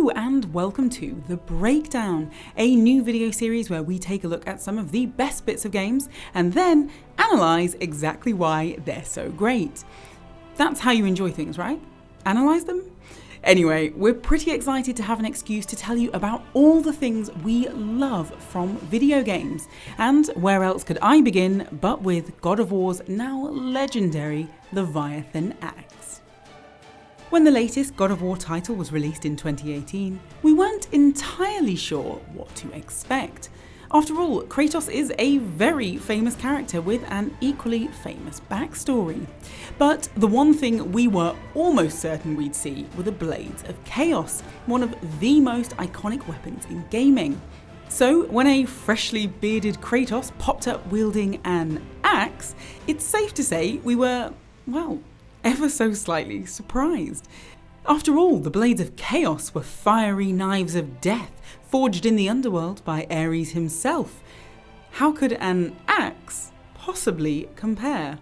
Hello and welcome to The Breakdown, a new video series where we take a look at some of the best bits of games and then analyse exactly why they're so great. That's how you enjoy things, right? Analyse them? Anyway, we're pretty excited to have an excuse to tell you about all the things we love from video games. And where else could I begin but with God of War's now legendary Leviathan Axe. When the latest God of War title was released in 2018, we weren't entirely sure what to expect. After all, Kratos is a very famous character with an equally famous backstory. But the one thing we were almost certain we'd see were the Blades of Chaos, one of the most iconic weapons in gaming. So when a freshly bearded Kratos popped up wielding an axe, it's safe to say we were, well, ever so slightly surprised. After all, the Blades of Chaos were fiery knives of death, forged in the underworld by Ares himself. How could an axe possibly compare?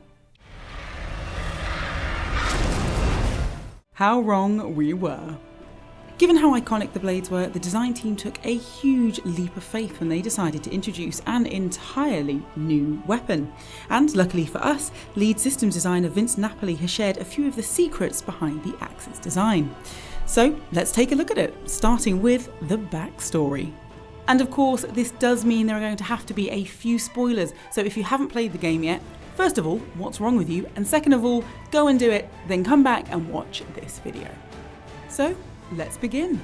How wrong we were. Given how iconic the blades were, the design team took a huge leap of faith when they decided to introduce an entirely new weapon. And luckily for us, lead systems designer Vince Napoli has shared a few of the secrets behind the Axe's design. So let's take a look at it, starting with the backstory. And of course, this does mean there are going to have to be a few spoilers, so if you haven't played the game yet, first of all, what's wrong with you? And second of all, go and do it, then come back and watch this video. So, let's begin.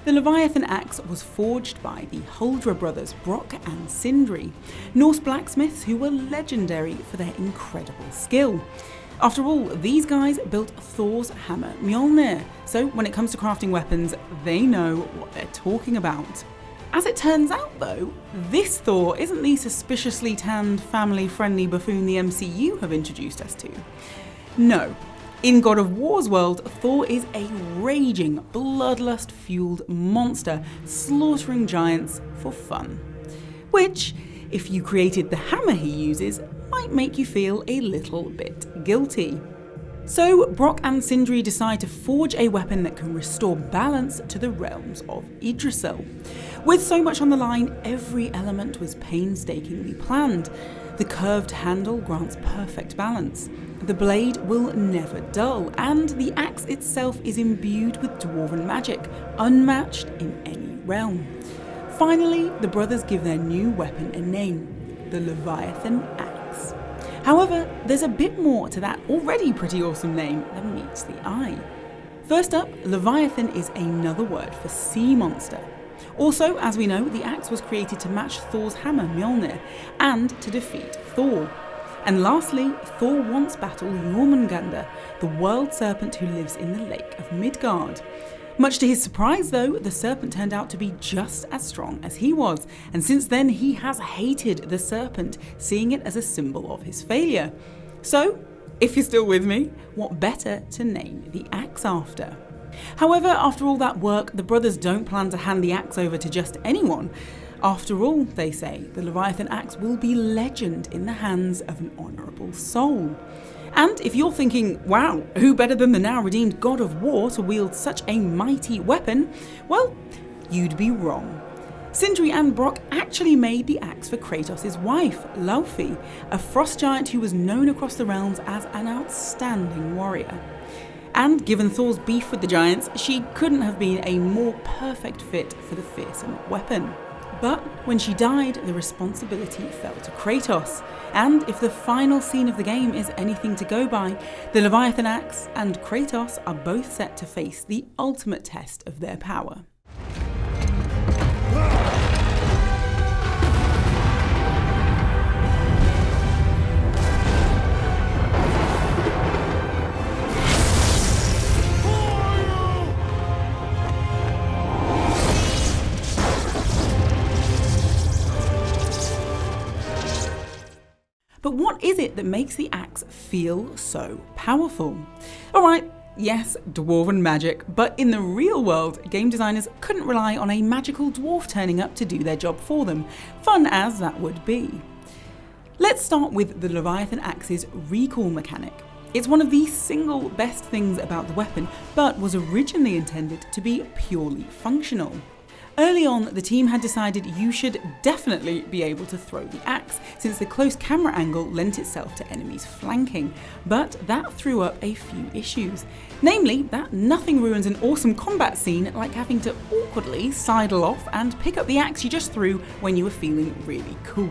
The Leviathan Axe was forged by the Huldra brothers Brock and Sindri, Norse blacksmiths who were legendary for their incredible skill. After all, these guys built Thor's hammer Mjolnir, so when it comes to crafting weapons, they know what they're talking about. As it turns out though, this Thor isn't the suspiciously tanned, family-friendly buffoon the MCU have introduced us to. No. In God of War's world, Thor is a raging, bloodlust-fueled monster slaughtering giants for fun. Which, if you created the hammer he uses, might make you feel a little bit guilty. So Brock and Sindri decide to forge a weapon that can restore balance to the realms of Yggdrasil. With so much on the line, every element was painstakingly planned. The curved handle grants perfect balance. The blade will never dull, and the axe itself is imbued with dwarven magic, unmatched in any realm. Finally, the brothers give their new weapon a name, the Leviathan Axe. However, there's a bit more to that already pretty awesome name than meets the eye. First up, Leviathan is another word for sea monster. Also, as we know, the axe was created to match Thor's hammer Mjolnir and to defeat Thor. And lastly, Thor once battled Jormungandr, the world serpent who lives in the Lake of Midgard. Much to his surprise though, the serpent turned out to be just as strong as he was, and since then he has hated the serpent, seeing it as a symbol of his failure. So, if you're still with me, what better to name the axe after? However, after all that work, the brothers don't plan to hand the axe over to just anyone. After all, they say, the Leviathan Axe will be legend in the hands of an honourable soul. And if you're thinking, wow, who better than the now redeemed God of War to wield such a mighty weapon? Well, you'd be wrong. Sindri and Brock actually made the axe for Kratos' wife, Laufey, a frost giant who was known across the realms as an outstanding warrior. And given Thor's beef with the giants, she couldn't have been a more perfect fit for the fearsome weapon. But when she died, the responsibility fell to Kratos. And if the final scene of the game is anything to go by, the Leviathan Axe and Kratos are both set to face the ultimate test of their power. But what is it that makes the axe feel so powerful? Alright, yes, dwarven magic, but in the real world, game designers couldn't rely on a magical dwarf turning up to do their job for them, fun as that would be. Let's start with the Leviathan Axe's recall mechanic. It's one of the single best things about the weapon, but was originally intended to be purely functional. Early on, the team had decided you should definitely be able to throw the axe, since the close camera angle lent itself to enemies flanking, but that threw up a few issues. Namely, that nothing ruins an awesome combat scene like having to awkwardly sidle off and pick up the axe you just threw when you were feeling really cool.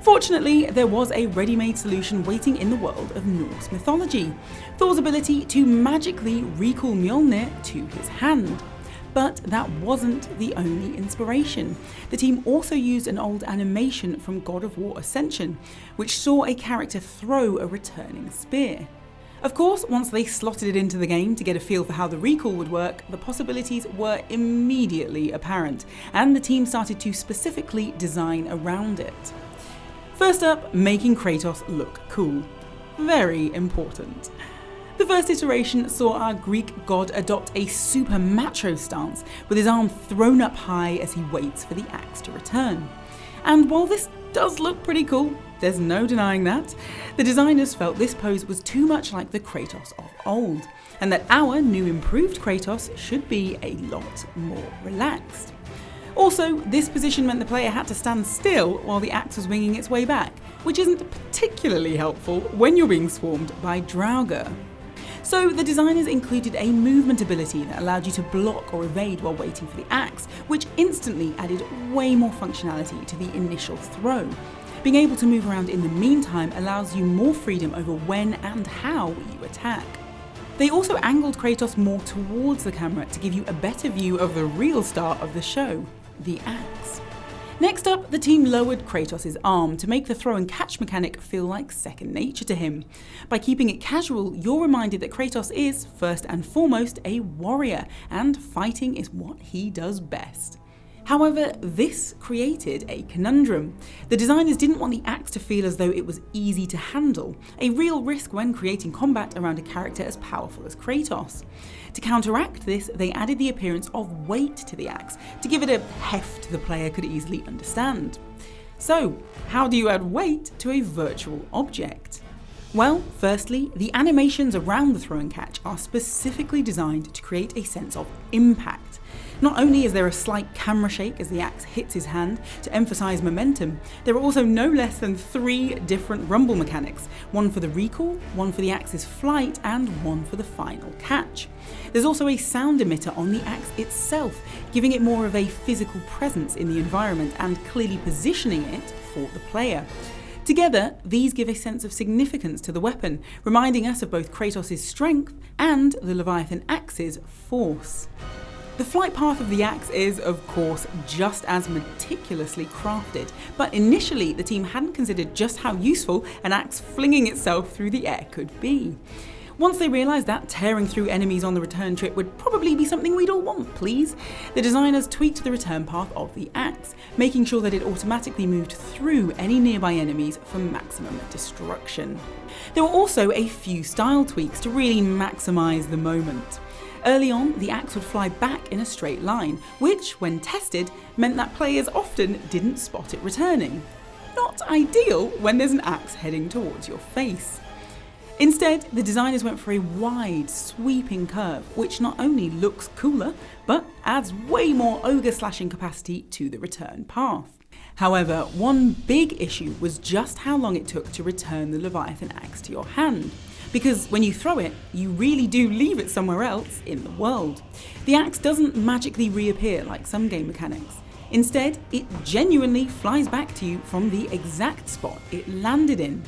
Fortunately, there was a ready-made solution waiting in the world of Norse mythology: Thor's ability to magically recall Mjolnir to his hand. But that wasn't the only inspiration. The team also used an old animation from God of War Ascension, which saw a character throw a returning spear. Of course, once they slotted it into the game to get a feel for how the recall would work, the possibilities were immediately apparent, and the team started to specifically design around it. First up, making Kratos look cool. Very important. The first iteration saw our Greek god adopt a super macho stance, with his arm thrown up high as he waits for the axe to return. And while this does look pretty cool, there's no denying that, the designers felt this pose was too much like the Kratos of old, and that our new improved Kratos should be a lot more relaxed. Also, this position meant the player had to stand still while the axe was winging its way back, which isn't particularly helpful when you're being swarmed by Draugr. So the designers included a movement ability that allowed you to block or evade while waiting for the axe, which instantly added way more functionality to the initial throw. Being able to move around in the meantime allows you more freedom over when and how you attack. They also angled Kratos more towards the camera to give you a better view of the real star of the show, the axe. Next up, the team lowered Kratos' arm to make the throw and catch mechanic feel like second nature to him. By keeping it casual, you're reminded that Kratos is, first and foremost, a warrior, and fighting is what he does best. However, this created a conundrum. The designers didn't want the axe to feel as though it was easy to handle, a real risk when creating combat around a character as powerful as Kratos. To counteract this, they added the appearance of weight to the axe, to give it a heft the player could easily understand. So, how do you add weight to a virtual object? Well, firstly, the animations around the throw and catch are specifically designed to create a sense of impact. Not only is there a slight camera shake as the axe hits his hand to emphasise momentum, there are also no less than 3 different rumble mechanics, one for the recall, one for the axe's flight, and one for the final catch. There's also a sound emitter on the axe itself, giving it more of a physical presence in the environment and clearly positioning it for the player. Together, these give a sense of significance to the weapon, reminding us of both Kratos' strength and the Leviathan Axe's force. The flight path of the axe is, of course, just as meticulously crafted, but initially the team hadn't considered just how useful an axe flinging itself through the air could be. Once they realised that tearing through enemies on the return trip would probably be something we'd all want, please, the designers tweaked the return path of the axe, making sure that it automatically moved through any nearby enemies for maximum destruction. There were also a few style tweaks to really maximise the moment. Early on, the axe would fly back in a straight line, which, when tested, meant that players often didn't spot it returning. Not ideal when there's an axe heading towards your face. Instead, the designers went for a wide, sweeping curve, which not only looks cooler, but adds way more ogre slashing capacity to the return path. However, one big issue was just how long it took to return the Leviathan Axe to your hand. Because when you throw it, you really do leave it somewhere else in the world. The axe doesn't magically reappear like some game mechanics. Instead, it genuinely flies back to you from the exact spot it landed in.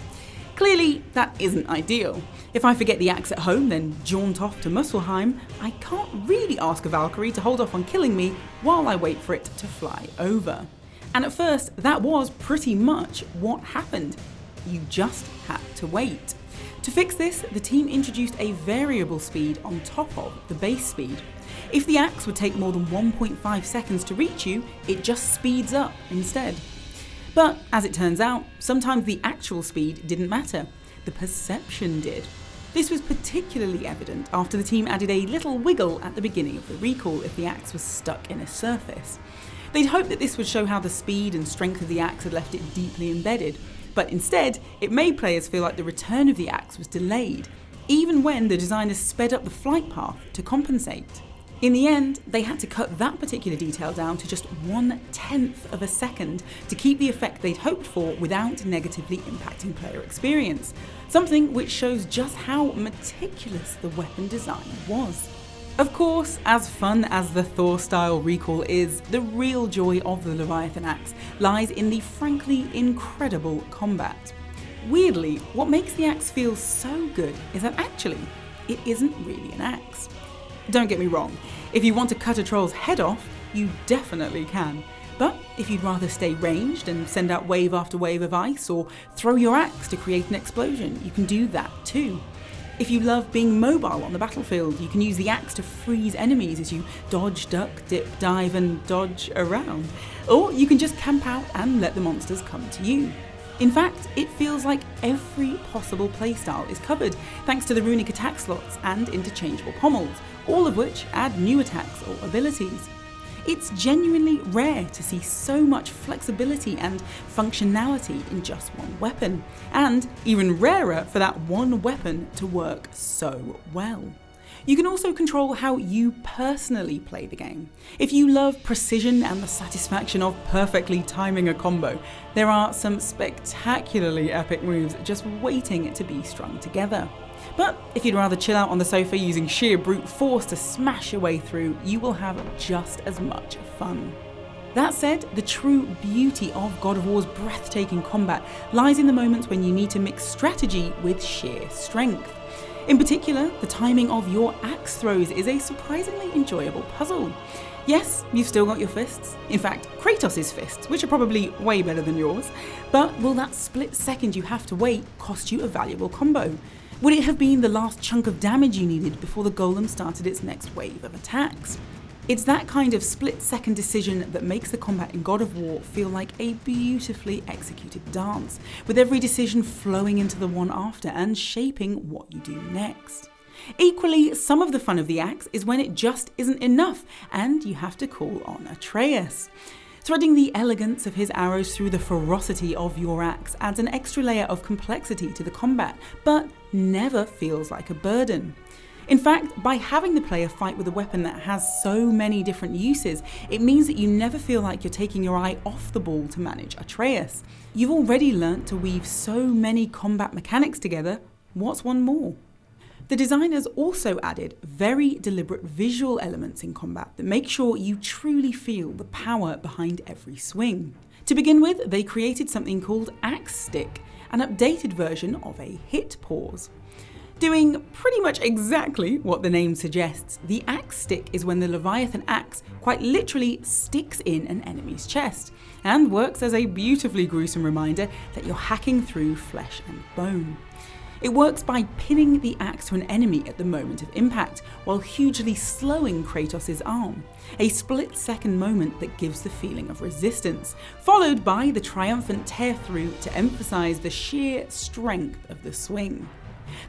Clearly, that isn't ideal. If I forget the axe at home, then jaunt off to Muspelheim, I can't really ask a Valkyrie to hold off on killing me while I wait for it to fly over. And at first, that was pretty much what happened. You just had to wait. To fix this, the team introduced a variable speed on top of the base speed. If the axe would take more than 1.5 seconds to reach you, it just speeds up instead. But as it turns out, sometimes the actual speed didn't matter, the perception did. This was particularly evident after the team added a little wiggle at the beginning of the recall if the axe was stuck in a surface. They'd hoped that this would show how the speed and strength of the axe had left it deeply embedded, but instead, it made players feel like the return of the axe was delayed, even when the designers sped up the flight path to compensate. In the end, they had to cut that particular detail down to just 1/10 of a second to keep the effect they'd hoped for without negatively impacting player experience, something which shows just how meticulous the weapon design was. Of course, as fun as the Thor-style recall is, the real joy of the Leviathan Axe lies in the frankly incredible combat. Weirdly, what makes the axe feel so good is that actually, it isn't really an axe. Don't get me wrong, if you want to cut a troll's head off, you definitely can. But if you'd rather stay ranged and send out wave after wave of ice, or throw your axe to create an explosion, you can do that too. If you love being mobile on the battlefield, you can use the axe to freeze enemies as you dodge, duck, dip, dive and dodge around. Or you can just camp out and let the monsters come to you. In fact, it feels like every possible playstyle is covered, thanks to the runic attack slots and interchangeable pommels, all of which add new attacks or abilities. It's genuinely rare to see so much flexibility and functionality in just one weapon, and even rarer for that one weapon to work so well. You can also control how you personally play the game. If you love precision and the satisfaction of perfectly timing a combo, there are some spectacularly epic moves just waiting to be strung together. But if you'd rather chill out on the sofa using sheer brute force to smash your way through, you will have just as much fun. That said, the true beauty of God of War's breathtaking combat lies in the moments when you need to mix strategy with sheer strength. In particular, the timing of your axe throws is a surprisingly enjoyable puzzle. Yes, you've still got your fists. In fact, Kratos' fists, which are probably way better than yours. But will that split second you have to wait cost you a valuable combo? Would it have been the last chunk of damage you needed before the golem started its next wave of attacks? It's that kind of split-second decision that makes the combat in God of War feel like a beautifully executed dance, with every decision flowing into the one after and shaping what you do next. Equally, some of the fun of the axe is when it just isn't enough and you have to call on Atreus. Threading the elegance of his arrows through the ferocity of your axe adds an extra layer of complexity to the combat, but never feels like a burden. In fact, by having the player fight with a weapon that has so many different uses, it means that you never feel like you're taking your eye off the ball to manage Atreus. You've already learnt to weave so many combat mechanics together, what's one more? The designers also added very deliberate visual elements in combat that make sure you truly feel the power behind every swing. To begin with, they created something called Axe Stick, an updated version of a hit pause. Doing pretty much exactly what the name suggests, the axe stick is when the Leviathan axe quite literally sticks in an enemy's chest, and works as a beautifully gruesome reminder that you're hacking through flesh and bone. It works by pinning the axe to an enemy at the moment of impact, while hugely slowing Kratos' arm, a split-second moment that gives the feeling of resistance, followed by the triumphant tear-through to emphasize the sheer strength of the swing.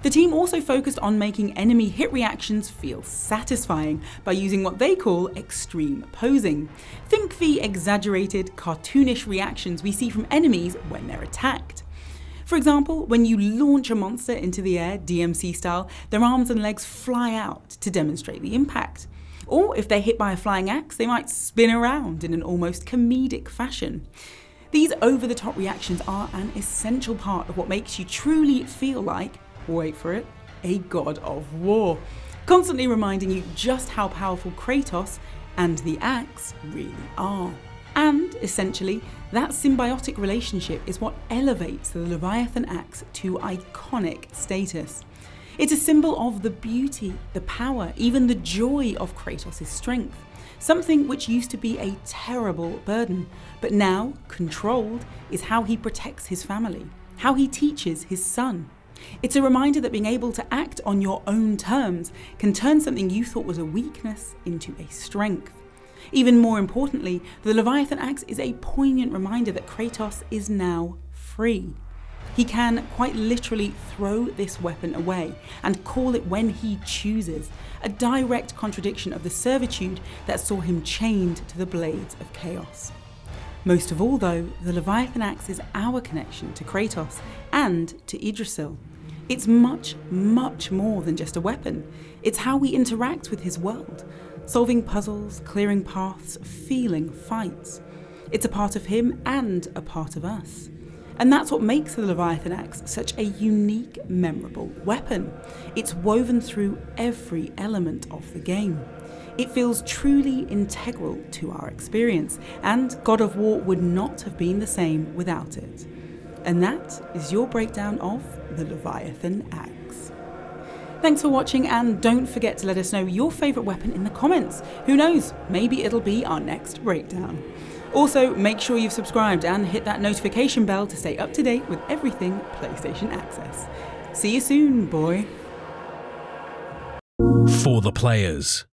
The team also focused on making enemy hit reactions feel satisfying by using what they call extreme posing. Think the exaggerated, cartoonish reactions we see from enemies when they're attacked. For example, when you launch a monster into the air, DMC style, their arms and legs fly out to demonstrate the impact. Or if they're hit by a flying axe, they might spin around in an almost comedic fashion. These over-the-top reactions are an essential part of what makes you truly feel like, wait for it, a god of war, constantly reminding you just how powerful Kratos and the axe really are. And, essentially, that symbiotic relationship is what elevates the Leviathan Axe to iconic status. It's a symbol of the beauty, the power, even the joy of Kratos' strength, something which used to be a terrible burden, but now, controlled, is how he protects his family, how he teaches his son. It's a reminder that being able to act on your own terms can turn something you thought was a weakness into a strength. Even more importantly, the Leviathan Axe is a poignant reminder that Kratos is now free. He can quite literally throw this weapon away and call it when he chooses, a direct contradiction of the servitude that saw him chained to the blades of chaos. Most of all though, the Leviathan Axe is our connection to Kratos and to Yggdrasil. It's much, much more than just a weapon. It's how we interact with his world, solving puzzles, clearing paths, feeling fights. It's a part of him and a part of us. And that's what makes the Leviathan Axe such a unique, memorable weapon. It's woven through every element of the game. It feels truly integral to our experience, and God of War would not have been the same without it. And that is your breakdown of the Leviathan Axe. Thanks for watching, and don't forget to let us know your favourite weapon in the comments. Who knows, maybe it'll be our next breakdown. Also, make sure you've subscribed and hit that notification bell to stay up to date with everything PlayStation Access. See you soon, boy. For the players.